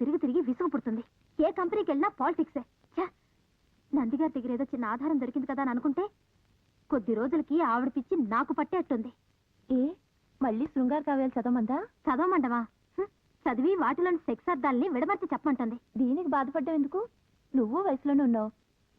తిరిగి తిరిగి విసుగు పుడుతుంది. ఏ కంపెనీకి వెళ్ళినా పాలిటిక్సే. నందిగారి దగ్గర ఏదో చిన్న ఆధారం దొరికింది కదా అని అనుకుంటే కొద్ది రోజులకి ఆవిడ పిచ్చి నాకు పట్టేట్టుంది. ఏ మళ్ళీ శృంగార కావ్యాలు చదవమందా? చదవమంటవా? చదివి వాటిలోని సెక్స్ అర్థాలని విడమర్చి చెప్పమంటుంది. దీనికి బాధపడ్డావు ఎందుకు? నువ్వు వయసులోనే ఉన్నావు.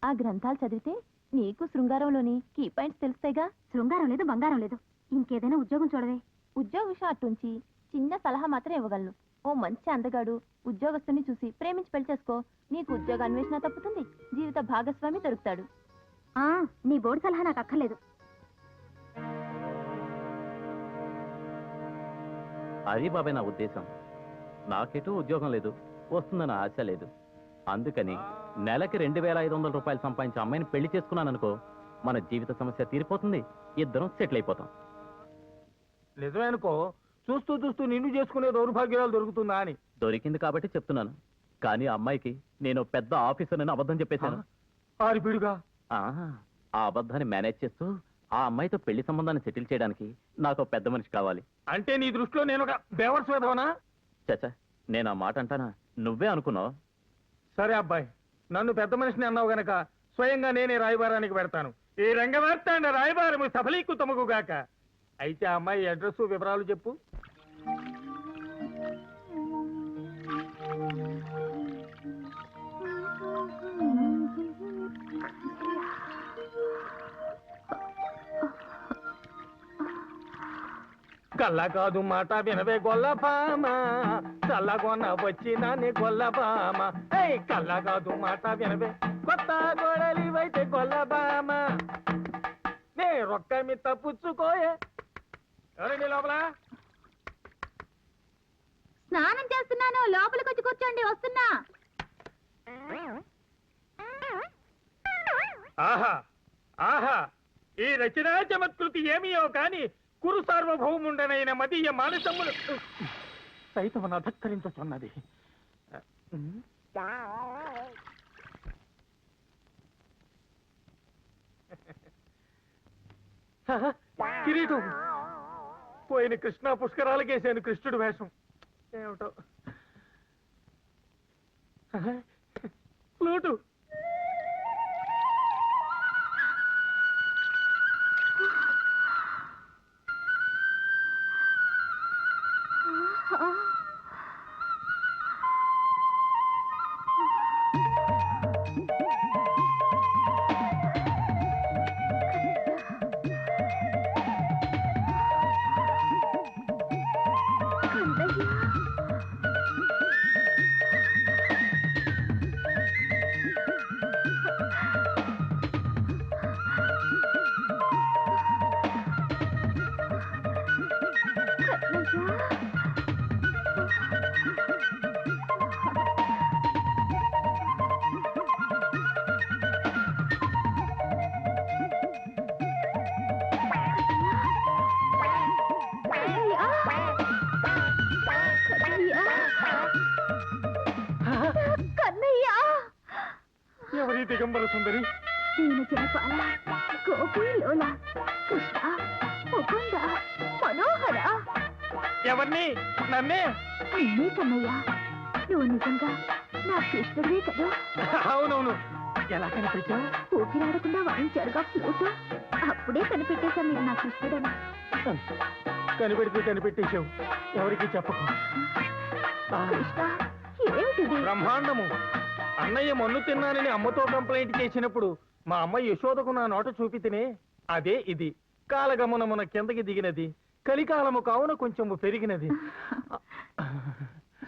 ఆ గ్రంథాలు చదివితే నీకు శృంగారంలోని కీ పాయింట్స్ తెలుస్తాయిగా. శృంగారం లేదు, బంగారం లేదు. ఇంకేదైనా ఉద్యోగం చూడవే. ఉద్యోగ విషయం అట్టుంచి చిన్న సలహా మాత్రం ఇవ్వగలను. ఓ మంచి అందగాడు ఉద్యోగస్తుని చూసి ప్రేమించి పెళ్లి చేసుకో. నీకు ఉద్యోగ అన్వేషణ తప్పుతుంది, జీవిత భాగస్వామి దొరుకుతాడు. నీ బోర్డు సలహా నాకు అక్కర్లేదు. అది బాబాయ్ నా ఉద్దేశం. నాకెటూ ఉద్యోగం లేదు, వస్తుందన్న ఆశ లేదు. అందుకని నెలకి 2500 రూపాయలు సంపాదించే అమ్మాయిని పెళ్లి చేసుకున్నాననుకో, మన జీవిత సమస్య తీరిపోతుంది, ఇద్దరం సెటిల్ అయిపోతాం. నిజమే అనుకో. చూస్తూ చూస్తూ నిన్ను చేసుకునే దౌర్భాగ్యాలు దొరుకుతుందా అని. దొరికింది కాబట్టి చెప్తున్నాను. కానీ అమ్మాయికి నేను పెద్ద ఆఫీసర్ అని అబద్ధం చెప్పేశాను. ఆరిపిడుగా ఆ అబద్ధాన్ని మేనేజ్ చేస్తూ ఆ అమ్మాయితో పెళ్లి సంబంధాన్ని సెటిల్ చేయడానికి నాకు పెద్ద మనిషి కావాలి. అంటే నీ దృష్టిలో నేను ఒక బేవర్స్ వేదవనా? చచ్చా, నేను ఆ మాట అంటానా? నువ్వే అనుకున్నావు. సరే అబ్బాయి, నన్ను పెద్ద మనిషిని అన్నావు గనక స్వయంగా నేనే రాయబారానికి పెడతాను. ఈ రంగవార్తాండ రాయబారము సఫలీకృతముగాక. అయితే ఆ అమ్మాయి అడ్రస్ వివరాలు చెప్పు. కళ్ళ కాదు మాట వినవే గొల్లపామ, చల్లగొన్న వచ్చినానే గొల్లబామ. కళ్ళ కాదు మాట వినవే కొత్త గొడలివైతే గొల్లబామ. నే రొక్క మీ తప్పుచ్చుకోయే. ఎవరండి లోపల? స్నానం చేస్తున్నాను, లోపలికి వచ్చి కూర్చోండి, వస్తున్నా. ఆహా ఆహా, ఈ రచనా చమత్కృతి ఏమియో కాని కురు సార్వభౌముండనైన మదీయ మానసములు సైతమును అధక్కరించుచున్నది. కిరీటం పోయిన కృష్ణా పుష్కరాలకేసాను కృష్ణుడు వేషం. ఏమిటో ఫ్లూటు. ఎవరి దిగంబర సుందరి? మనోహర. ఎవరిని? నన్నే? నిన్నే కన్నయ్యా. నువ్వు నిజంగా నా కృష్ణుడివే కదా? అవునవును. ఎలా కనిపెట్టావు? ఊపిరాడకుండా వాయించారుగా ఫ్లూటు. అప్పుడే కనిపెట్టేశా మీరు నా కృష్ణుడని. కనిపెడితే కనిపెట్టేశావు. ఎవరికి చెప్పకు. కృష్ణ, ఏమిటిది? బ్రహ్మాండము. అన్నయ్య మన్ను తిన్నానని అమ్మతో కంప్లైంట్ చేసినప్పుడు మా అమ్మ యశోదకు నా నోట చూపితేనే అదే ఇది. కాలగమనమున కిందకి దిగినది, కలికాలము కావున కొంచెము పెరిగినది.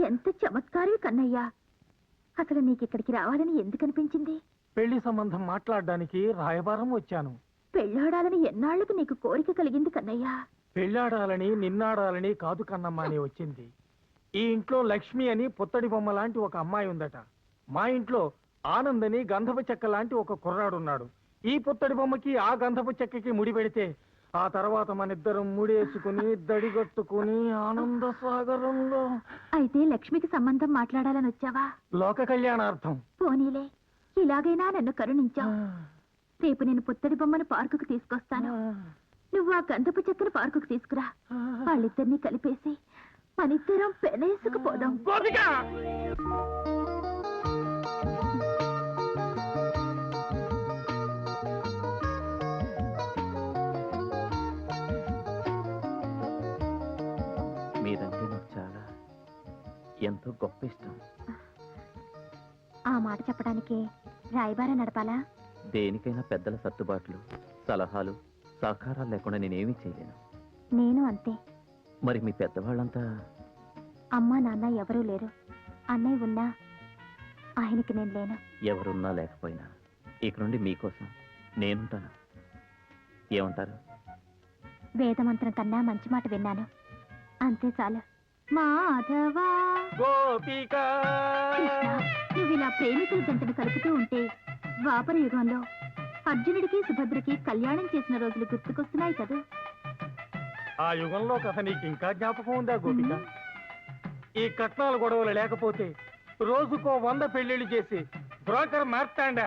ఎంత చమత్కారం కన్నయ్యా. అసలు నీకిక్కడికి రావాలని ఎందుకు అనిపించింది? పెళ్లి సంబంధం మాట్లాడడానికి రాయబారం వచ్చాను. పెళ్ళాడాలని ఎన్నాళ్లకు నీకు కోరిక కలిగింది కన్నయ్యా? పెళ్ళాడాలని నిన్నాడాలని కాదు కన్నమ్మ అని వచ్చింది. ఈ ఇంట్లో లక్ష్మి అని పుత్తడి బొమ్మ లాంటి ఒక అమ్మాయి ఉందట. మా ఇంట్లో ఆనంద్ అని గంధపు చెక్క లాంటి ఒక కుర్రాడున్నాడు. ఈ పుత్తడి బొమ్మకి ఆ గంధపు చెక్కకి ముడి పెడితే ఆ తర్వాత మనిద్దరం ముడేసుకుని దడిగట్టుకుని ఆనంద సాగరంలో. అయితే లక్ష్మికి సంబంధం మాట్లాడాలని వచ్చావా? లోక కళ్యాణార్థం. పోనీలే, ఇలాగైనా నన్ను కరుణించావు. రేపు నేను పుత్తడి బొమ్మను పార్కుకు తీసుకొస్తాను. నువ్వు ఆ గంధపు చెక్కను పార్కుకు తీసుకురా. వాళ్ళిద్దరినీ కలిపేసి మనిద్దరం పెనేసుకుపోదాం. గోపిక మీరంటే నాకు చాలా ఎంతో గొప్ప ఇష్టం. ఆ మాట చెప్పడానికి రాయబార నడపాలా? దేనికైనా పెద్దల సర్దుబాట్లు, సలహాలు, సహకారాలు లేకుండా నేనేమీ చేయలేను. నేను అంతే. మరి మీ పెద్దవాళ్ళంతా? అమ్మా నాన్న ఎవరూ లేరు. అన్నయ్య ఉన్నా ఆయనకి నేను లేను. ఎవరున్నా లేకపోయినా ఇక నుండి మీకోసం నేనుంటాను. ఏమంటారు? వేదమంత్రం కన్నా మంచి మాట విన్నాను, అంతే చాలు. మాధవా గోపిక కృష్ణ, నువ్వు ఇలా ప్రేమికుల జంటను కలుపుతూ ఉంటే ద్వాపర యుగంలో అర్జునుడికి సుభద్రకి కళ్యాణం చేసిన రోజులు గుర్తుకొస్తున్నాయి కదా. ఆ యుగంలో కథ నీకు ఇంకా జ్ఞాపకం ఉందా గోపిక? ఈ కట్నాల గొడవలు లేకపోతే రోజుకో 100 పెళ్లిళ్ళు చేసి బ్రోకర్ మార్తాండా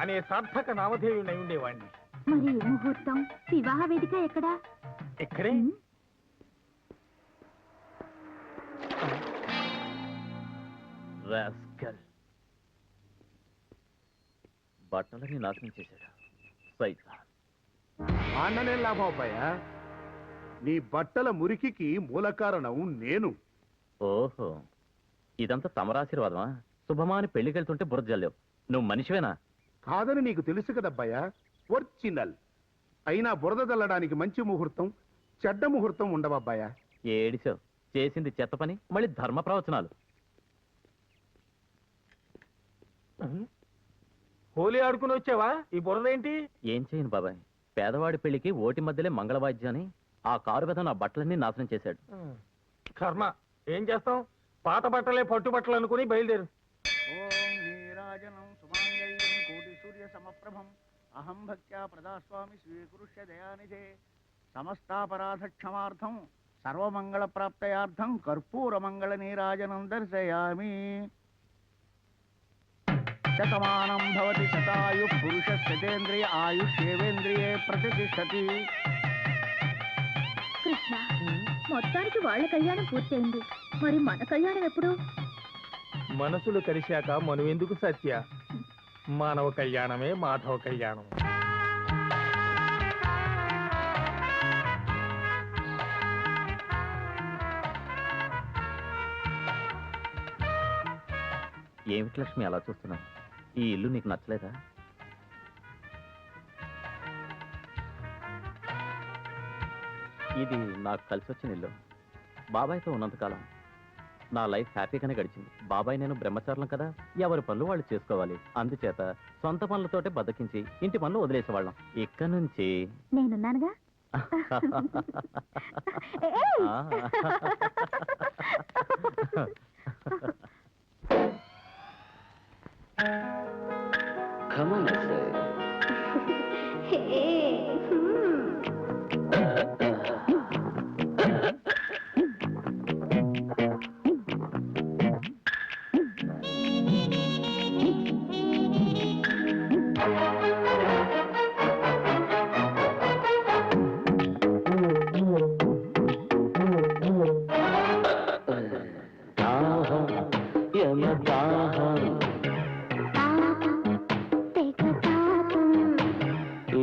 అనే సార్థక నామధేయుడై ఉండేవాణ్ణి. మరి ఈ ముహూర్తం, వివాహ వేదిక ఎక్కడా? ఇక్కడే. రాస్కల్. బట్టలని నాశనం చేశాడు సైతాన్. అన్ననే లాభం అబ్బాయా, నీ బట్టల మురికికి మూల కారణం నేను. ఓహో, ఇదంతా తమరాశీర్వాదమా? శుభమాని పెళ్లికెళ్తుంటే బుర్ర జల్లేవు. నువ్వు మనిషివేనా? కాదని నీకు తెలుసు కదబ్బాయా, ఒరిజినల్. అయినా బురద చల్లడానికి మంచి ముహూర్తం, చెడ్డ ముహూర్తం ఉండవబ్బాయా. ఏడిసావు. చేసింది చెత్త పని, మళ్ళీ ధర్మ ప్రవచనాలు. హోలీ ఆడుకుని వచ్చావా? ఈ బురదేంటి? ఏం చేయను బాబాయ్, పేదవాడి పెళ్లికి ఓటి మధ్యలే మంగళవాద్యాన్ని ఆ కారు పెద్ద నా బట్టలన్నీ నాశనం చేశాడు. కర్మ, ఏం చేస్తాం? పాత బట్టలే పట్టు బట్టలు అనుకుని బయలుదేరు. ఓం నీరాజనం సుమాంగళ్యం కోటి సూర్య సమప్రభం అహం భక్త్యా ప్రదాస్వామి స్వీకృష్య దయానిధే సమస్తాపరాధ క్షమార్థం సర్వమంగళ ప్రాప్తయార్థం కర్పూర మంగళ నీరాజనం దర్శయామి. శతమానం భవతి శతాయు పురుష శతేంద్రియ ఆయుష్యేవేంద్రియే ప్రతిష్టతి. కృష్ణ, మొత్తానికి వాళ్ళ కళ్యాణం పూర్తయింది. మరి మన కళ్యాణం ఎప్పుడు? మనసులు కలిశాక మనువెందుకు సత్య? మానవ కళ్యాణమే మాధవ కళ్యాణం. ఏమిటి లక్ష్మి అలా చూస్తున్నావు? ఈ ఇల్లు నీకు నచ్చలేదా? ఇది నాకు కలిసి వచ్చిన ఇల్లు. బాబాయ్తో ఉన్నంతకాలం నా లైఫ్ హ్యాపీగానే గడిచింది. బాబాయ్ నేను బ్రహ్మచారులం కదా, ఎవరి పనులు వాళ్ళు చేసుకోవాలి. అందుచేత సొంత పనులతోటే బద్దకించి ఇంటి పనులు వదిలేసేవాళ్ళం. ఇక్కడ నుంచి నేనున్నానుగా. Come on, I say.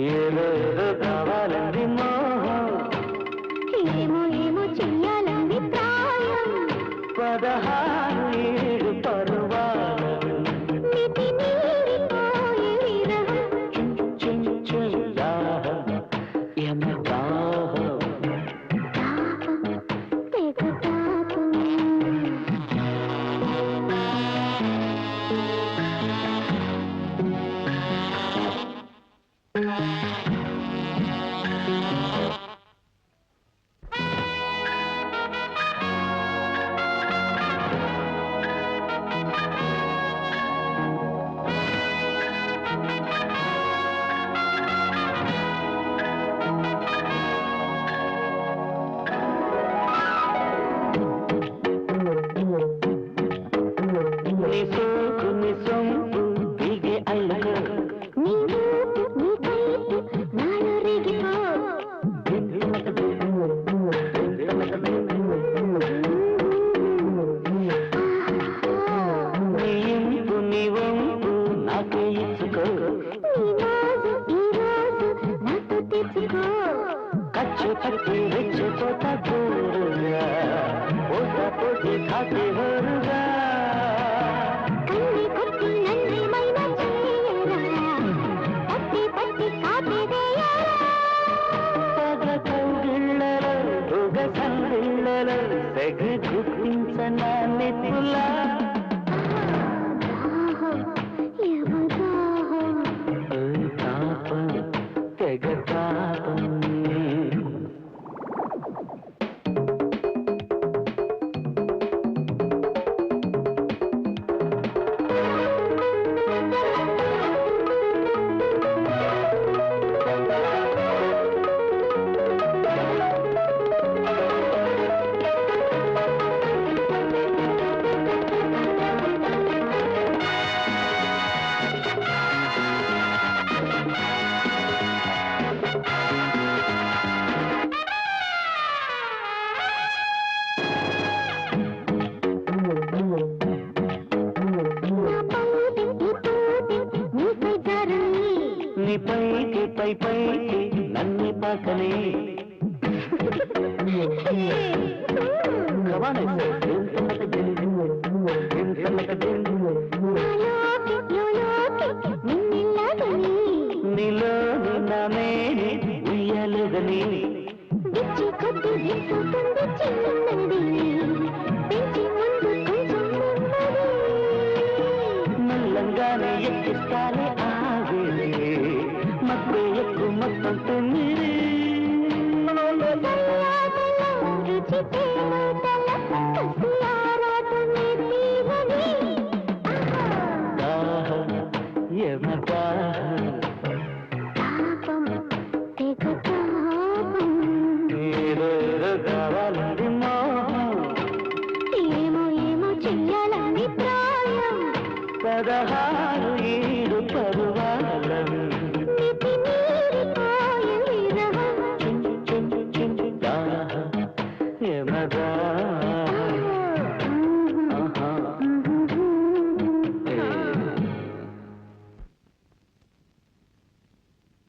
ఏదో పట్టి రెచ్చిపోతా దూరుగా పోతా పోటీ కాకి హోరుగా కన్ని కొట్టి నన్ను మైనా చేయరా పట్టి పట్టి కాపేదేయరా పగ కౌగిళ్ళలో దుగ సందిళ్ళలో సెగ గుర్తించనా నెత్తులా తాపం తెగ తాపం నీ పైకి పై పైకి నన్ను పాకనే నీలో నిన్నమే ఉయ్యలుగని మల్లంగానే ఎక్కిస్తానే ఆగే మబ్బే ఎక్కువ మొత్తం తిమ్మిరి కావాలండి మోహం ఏమో ఏమో చెయ్యాలని ప్రాయం 16 ఏడు పరువాలం మితి మీరిపోయే విరహం యమదా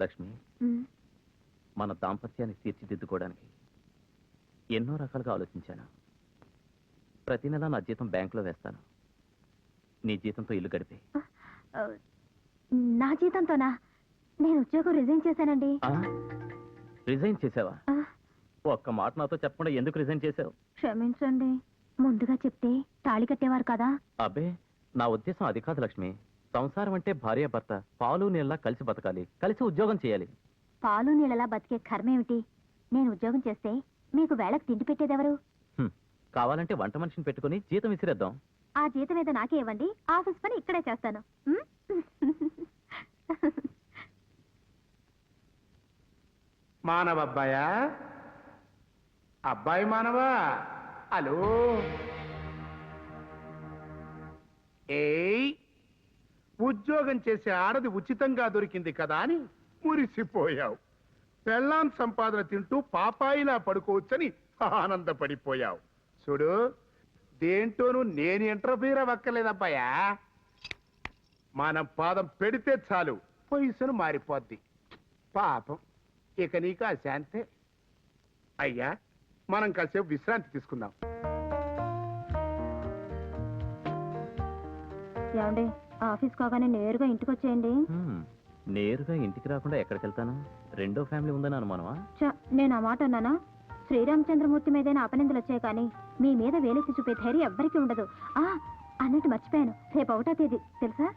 లక్ష్మి, మన దాంపత్యాన్ని తీర్చిదిద్దుకోవడానికి ఎన్నో రకాలుగా ఆలోచించాను. ప్రతి నెల నా జీతం బ్యాంకులో వేస్తాను. నీ జీతంతో ఇల్లు గడిపే. నా జీతంతోనా? నేను ఉద్యోగం రిజైన్ చేశానండి. రిజైన్ చేసావా? ఒక్క మాట నాతో చెప్పకుండా ఎందుకు రిజైన్ చేసావు? క్షమించండి, ముందుగా చెప్తే తాళి కట్టేవారు కదా. అబ్బే, నా ఉద్దేశం అది కాదు లక్ష్మి. సంసారం అంటే భార్య భర్త పాలు నీళ్ళ కలిసి బతకాలి, కలిసి ఉద్యోగం చేయాలి. పాలు నీళ్ళలా బతికే కర్మేమిటి? నేను ఉద్యోగం చేస్తే మీకు వేళకు తిండి పెట్టేదెవరు? కావాలంటే వంట మనిషిని పెట్టుకుని జీతం విసిరేద్దాం. ఆ జీతం ఏదో నాకే ఇవ్వండి, ఆఫీస్ పని ఇక్కడే చేస్తాను. మానవ అబ్బాయా, అబ్బాయి మానవా, హలో. ఏయ్, ఉద్యోగం చేసే ఆడది ఉచితంగా దొరికింది కదా అని మురిసిపోయావు. పెళ్ళాం సంపాదన తింటూ పాపాయిలా పడుకోవచ్చని ఆనందపడిపోయావు. చూడు, దేంటోనూ నేను ఇంటర్ఫీర్ అవ్వక్కర్లేదబ్బాయా. మనం పాదం పెడితే చాలు పొజిషన్ మారిపోద్ది. పాపం, ఇక నీకు ఆ శాంతే. అయ్యా, మనం కాసేపు విశ్రాంతి తీసుకుందాం. ఏమండి, ఆఫీస్ కాగానే నేరుగా ఇంటికి వచ్చేయండి. నేరుగా ఇంటికి రాకుండా ఎక్కడికి వెళ్తాను? రెండో ఫ్యామిలీ ఉందని అనుమానమా? నేను ఆ మాట అన్నానా? శ్రీరామచంద్రమూర్తి మీదైనా అపనిందలు వచ్చాయి కానీ మీ మీద వేలెత్తి చూపే ధైర్యం ఎవ్వరికీ ఉండదు. అన్నట్టు మర్చిపోయాను, రేపు 1వ తేదీ తెలుసా?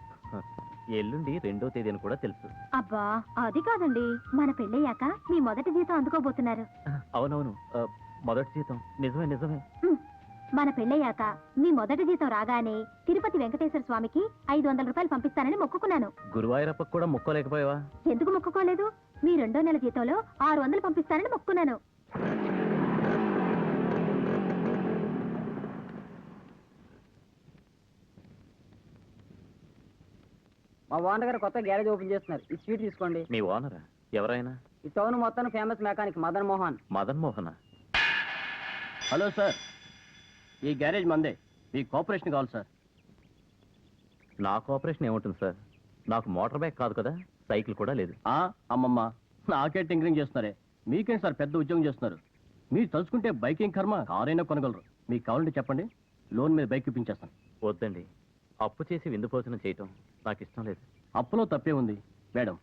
ఎల్లుండి 2వ తేదీ అని కూడా తెలుసు. అబ్బా, అది కాదండి, మన పెళ్ళయ్యాక మీ మొదటి జీతం అందుకోబోతున్నారు. అవునవును, మొదటి జీతం. నిజమే నిజమే. మన పెళ్ళయ్యాక మీ మొదటి జీతం రాగానే తిరుపతి వెంకటేశ్వర స్వామికి 500 రూపాయలు పంపిస్తానని మొక్కుకున్నాను. గురువాయూరప్పకు కూడా మొక్కోలేకపోయావా? ఎందుకు మొక్కుకోలేదు? మీ 2వ నెల జీతంలో 600 పంపిస్తానని మొక్కున్నాను. మా ఓనర్ గారు కొత్త గ్యారేజ్ ఓపెన్ చేస్తున్నారు. ఈ స్వీట్ తీసుకోండి. మీ ఓనరా? ఎవరైనా? ఈ టౌన్ మొత్తం ఫేమస్ మెకానిక్ మదన్ మోహన్. మదన్ మోహనా? హలో సార్, ఈ గ్యారేజ్ మందే. మీ కోఆపరేషన్ కావాలి సార్. నా కోఆపరేషన్ ఏముంటుంది సార్? నాకు మోటార్ బైక్ కాదు కదా, సైకిల్ కూడా లేదు. అమ్మమ్మ, నాకే టింకరింగ్ చేస్తున్నారే. మీకేంటి సార్ పెద్ద ఉద్యోగం చేస్తున్నారు? మీరు తలుచుకుంటే బైకింగ్ కర్మ కారైనా కొనగలరు. మీకు కావాలంటే చెప్పండి, లోన్ మీద బైక్ ఇప్పించేస్తాను. వద్దండి, అప్పు చేసి విందు భోజనం చేయటం నాకు ఇష్టం లేదు. అప్పులో తప్పే ఉంది మేడం.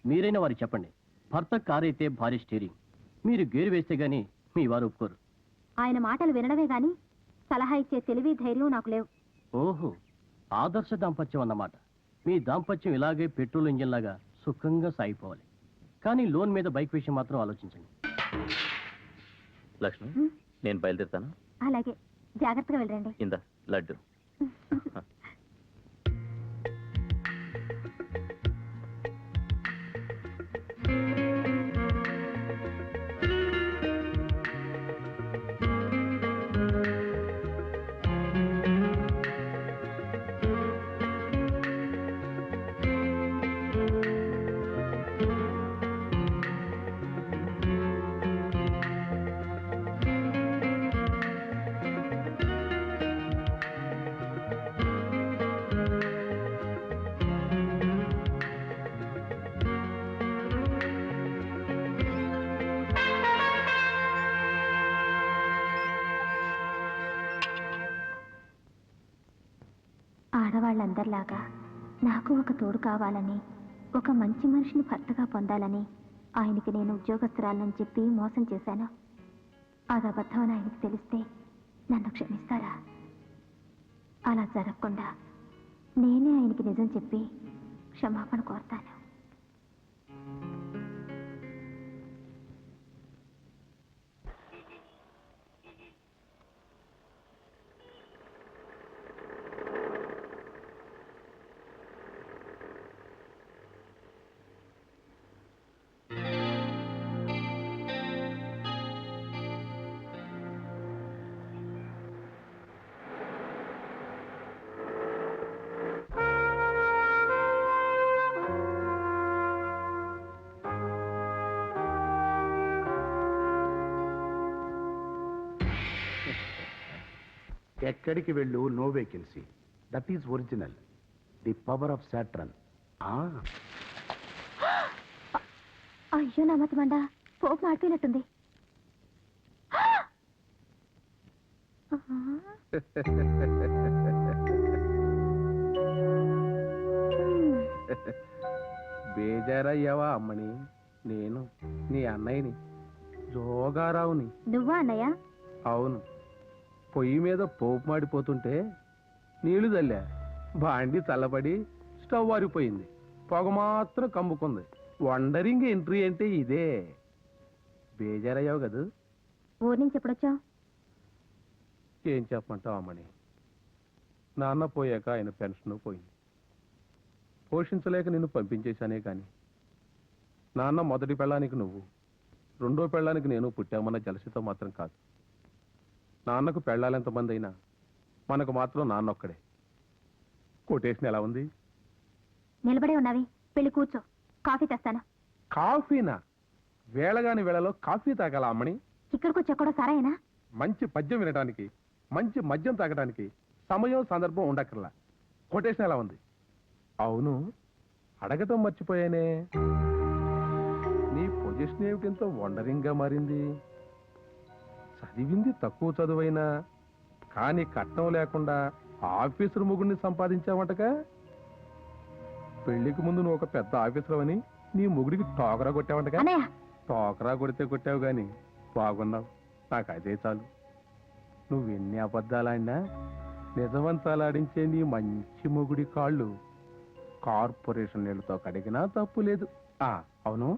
మీరైనా వారికి చెప్పండి, భర్త కారు అయితే భారీ స్టీరింగ్, మీరు గేరు వేస్తే గానీ మీ వారు ఒప్పుకోరు. ఆయన మాటలు వినడమే గాని సలహా ఇచ్చే తెలివి ధైర్యం నాకు లేవు. ఓహో, ఆదర్శ దాంపత్యం అన్నమాట. మీ దాంపత్యం ఇలాగే పెట్రోల్ ఇంజిన్ లాగా సుఖంగా సాగిపోవాలి. కానీ లోన్ మీద బైక్ విషయం మాత్రం ఆలోచించండి. లక్ష్మి, నేను బయలుదేరుతాను. అలాగే, జాగ్రత్తగా వెళ్ళండి. ఇందా లడ్డు. ఆడవాళ్ళందరిలాగా నాకు ఒక తోడు కావాలని, ఒక మంచి మనిషిని భర్తగా పొందాలని ఆయనకి నేను ఉద్యోగస్తురాలని చెప్పి మోసం చేశాను. అది అబద్ధం అని ఆయనకి తెలిస్తే నన్ను క్షమిస్తారా? అలా జరగకుండా నేనే ఆయనకి నిజం చెప్పి క్షమాపణ కోరుతాను. ఎక్కడికి వెళ్ళు no vacancy. That is original. The power of Saturn. అయ్యో నా మతిమండ, పోపు మాడిపోయినట్టుంది. బేజారయ్యావా అమ్మని? నేను నీ అన్నయ్యని, జోగారావుని. నువ్వా అన్నయ్య? అవును. పొయ్యి మీద పోపు మాడిపోతుంటే నీళ్లు చల్లా, బాండి చల్లబడి స్టవ్ ఆరిపోయింది, పొగ మాత్రం కమ్ముకుంది. వండరింగ్ ఎంట్రీ అంటే ఇదే. బేజారయ్యావు కదా? ఊరి నుంచి ఎప్పుడొచ్చావు? ఏం చెప్పమంటావు అమ్మని? నాన్న పోయాక ఆయన పెన్షన్ పోయింది. పోషించలేక నిన్ను పంపించేశానే కానీ నాన్న మొదటి పెళ్ళానికి నువ్వు, రెండో పెళ్ళానికి నేను పుట్టామన్న జలసితో మాత్రం కాదు. నాన్నకు పెళ్ళాలెంతమంది అయినా మనకు మాత్రం నాన్న ఒక్కడే. కొటేషన్ ఎలా ఉంది? నిలబడే ఉన్నావి, వెళ్ళి కూర్చో, కాఫీ తెస్తాను. కాఫీనా? వేళగాని వేళలో కాఫీ తాగాల అమ్మని? ఇక్కడికి వచ్చి సరేనా? మంచి పద్యం వినడానికి, మంచి మద్యం తాగడానికి సమయం సందర్భం ఉండక్కర్లా. కొటేషన్ ఎలా ఉంది? అవును, అడగటం మర్చిపోయానే, నీ పొజిషన్ ఏమిటింతో వండరింగ్ గా మారింది? చదివింది తక్కువ చదువైనా కానీ కట్నం లేకుండా ఆఫీసర్ ముగ్గురిని సంపాదించావంటగా. పెళ్లికి ముందు నువ్వు ఒక పెద్ద ఆఫీసర్ అని నీ ముగుడికి టోకరా కొట్టావంటగా. అన్నయ్య, టోకరా కొడితే కొట్టావు గాని బాగున్నావు, నాకు అదే చాలు. నువ్వెన్ని అబద్ధాలాడినా నిజవంతాలాడించే నీ మంచి మొగుడి కాళ్ళు కార్పొరేషన్ నీళ్ళతో కడిగినా తప్పు లేదు. అవును,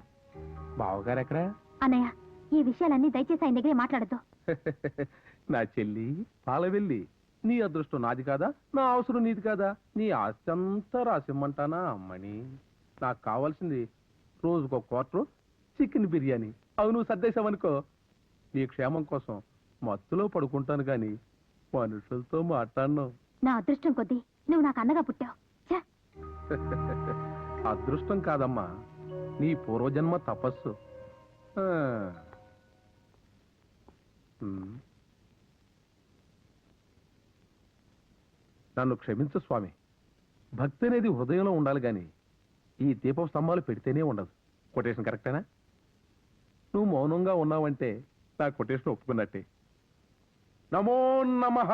బావగారు ఎక్కడా? అన్నయ్య, ఈ విషయాలన్నీ దయచేసి ఆయన దగ్గరే మాట్లాడద్దు. నా చెల్లి పాలవెల్లి, నీ అదృష్టం నాది కాదా, నా అవసరం నీది కాదా? నీ ఆస్తి అంతా రాసిమ్మంటానా అమ్మని? నాకు కావాల్సింది రోజుకో క్వార్టర్ చికెన్ బిర్యానీ. అవి నువ్వు సర్దేశావనుకో నీ క్షేమం కోసం మత్తులో పడుకుంటాను గాని మనుషులతో మాట్లాడను. నా అదృష్టం కొద్దీ నువ్వు నాకు అన్నగా పుట్టావు. ఛే! అదృష్టం కాదమ్మా, నీ పూర్వజన్మ తపస్సు. నన్ను క్షమించు స్వామి. భక్తి అనేది హృదయంలో ఉండాలి గాని ఈ దీపం స్తంభాలు పెడితేనే ఉండదు. కొటేషన్ కరెక్టేనా? నువ్వు మౌనంగా ఉన్నావంటే నా కొటేషన్ ఒప్పుకున్నట్టే. నమో నమః.